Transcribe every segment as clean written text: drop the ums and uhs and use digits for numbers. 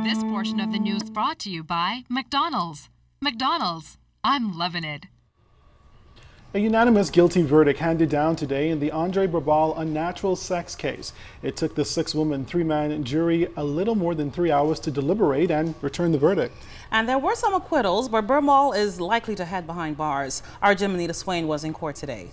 This portion of the news brought to you by McDonald's. McDonald's, I'm loving it. A unanimous guilty verdict handed down today in the Andre Brabal unnatural sex case. It took the 6-woman, 3-man jury a little more than 3 hours to deliberate and return the verdict. And there were some acquittals, but Brabal is likely to head behind bars. Our Pt.2 Swain was in court today.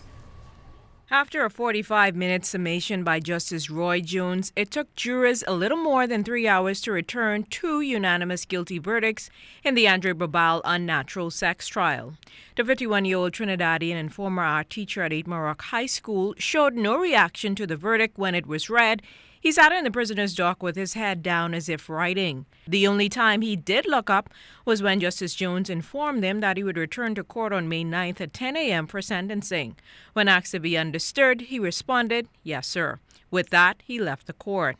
After a 45-minute summation by Justice Roy Jones, it took jurors a little more than 3 hours to return 2 unanimous guilty verdicts in the Andre Brabal unnatural sex trial. The 51-year-old Trinidadian and former art teacher at 8 Rock High School showed no reaction to the verdict when it was read. He sat in the prisoner's dock with his head down as if writing. The only time he did look up was when Justice Jones informed him that he would return to court on May 9th at 10 a.m. for sentencing. When asked if he understood, he responded, "Yes, sir." With that, he left the court.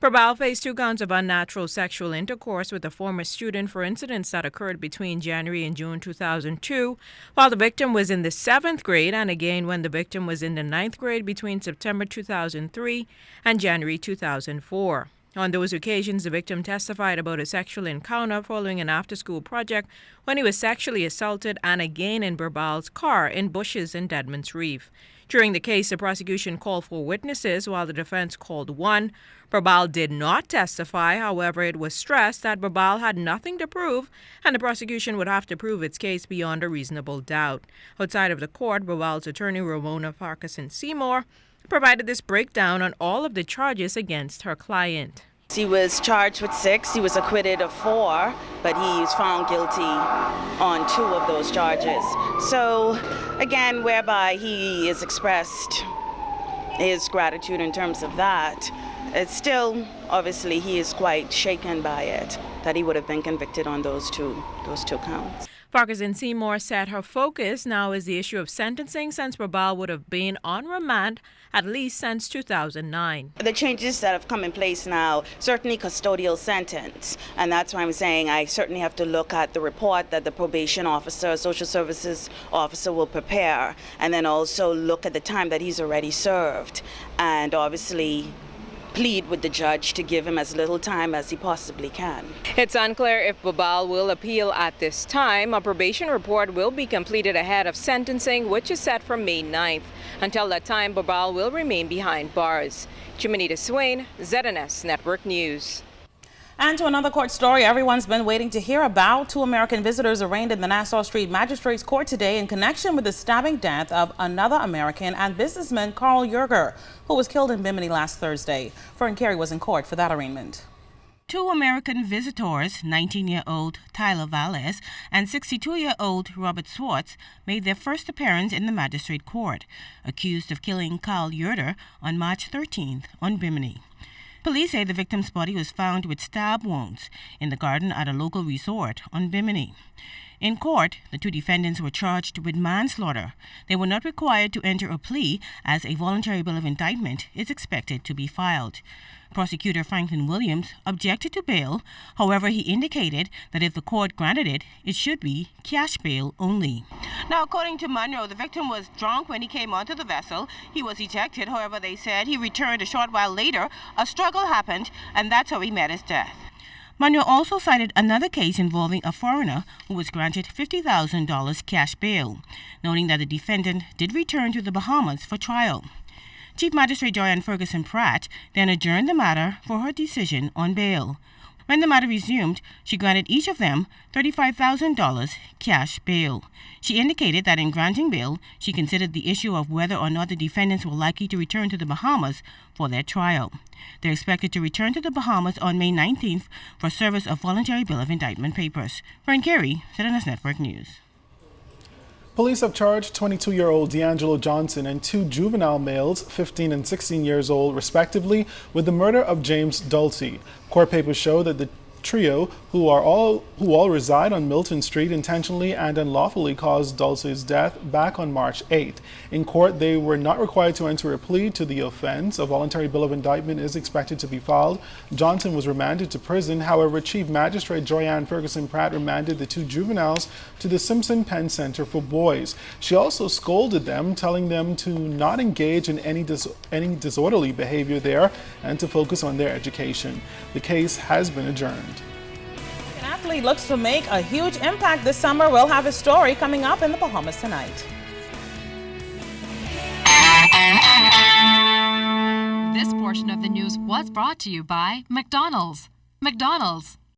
Brabal faced 2 counts of unnatural sexual intercourse with a former student for incidents that occurred between January and June 2002, while the victim was in the 7th grade, and again when the victim was in the 9th grade between September 2003 and January 2004. On those occasions, the victim testified about a sexual encounter following an after-school project when he was sexually assaulted, and again in Brabal's car in Bushes in Deadman's Reef. During the case, the prosecution called 4 witnesses while the defense called 1. Brabal did not testify. However, it was stressed that Brabal had nothing to prove and the prosecution would have to prove its case beyond a reasonable doubt. Outside of the court, Brabal's attorney, Ramona Farquharson Seymour, provided this breakdown on all of the charges against her client. He was charged with 6, he was acquitted of 4, but he was found guilty on 2 of those charges. So, again, whereby he has expressed his gratitude in terms of that, it's still, obviously, he is quite shaken by it, that he would have been convicted on those two counts. Farquharson Seymour said her focus now is the issue of sentencing, since Brabal would have been on remand at least since 2009. The changes that have come in place now, certainly custodial sentence, and that's why I'm saying I certainly have to look at the report that the probation officer, social services officer will prepare, and then also look at the time that he's already served, and obviously plead with the judge to give him as little time as he possibly can. It's unclear if Brabal will appeal at this time. A probation report will be completed ahead of sentencing, which is set for May 9th. Until that time, Brabal will remain behind bars. Pt.2 Swain, ZNS Network News. And to another court story everyone's been waiting to hear about. 2 American visitors arraigned in the Nassau Street Magistrates Court today in connection with the stabbing death of another American and businessman Carl Yerger, who was killed in Bimini last Thursday. Fern Carey was in court for that arraignment. 2 American visitors, 19-year-old Tyler Valles and 62-year-old Robert Swartz, made their first appearance in the magistrate court, accused of killing Carl Yerger on March 13th on Bimini. Police say the victim's body was found with stab wounds in the garden at a local resort on Bimini. In court, the 2 defendants were charged with manslaughter. They were not required to enter a plea, as a voluntary bill of indictment is expected to be filed. Prosecutor Franklin Williams objected to bail. However, he indicated that if the court granted it, it should be cash bail only. Now, according to Monroe, the victim was drunk when he came onto the vessel. He was ejected. However, they said he returned a short while later. A struggle happened, and that's how he met his death. Monroe also cited another case involving a foreigner who was granted $50,000 cash bail, noting that the defendant did return to the Bahamas for trial. Chief Magistrate Joanne Ferguson Pratt then adjourned the matter for her decision on bail. When the matter resumed, she granted each of them $35,000 cash bail. She indicated that in granting bail, she considered the issue of whether or not the defendants were likely to return to the Bahamas for their trial. They're expected to return to the Bahamas on May 19th for service of voluntary bill of indictment papers. Fern Carey, ZNS Network News. Police have charged 22-year-old D'Angelo Johnson and 2 juvenile males, 15 and 16 years old, respectively, with the murder of James Dulce. Court papers show that the trio, who all reside on Milton Street, intentionally and unlawfully caused Dulce's death back on March 8th. In court, they were not required to enter a plea to the offense. A voluntary bill of indictment is expected to be filed. Johnson was remanded to prison. However, Chief Magistrate Joanne Ferguson Pratt remanded the 2 juveniles to the Simpson Penn Center for Boys. She also scolded them, telling them to not engage in any disorderly behavior there and to focus on their education. The case has been adjourned. athlete looks to make a huge impact this summer. We'll have his story coming up in the Bahamas tonight. This portion of the news was brought to you by McDonald's. McDonald's,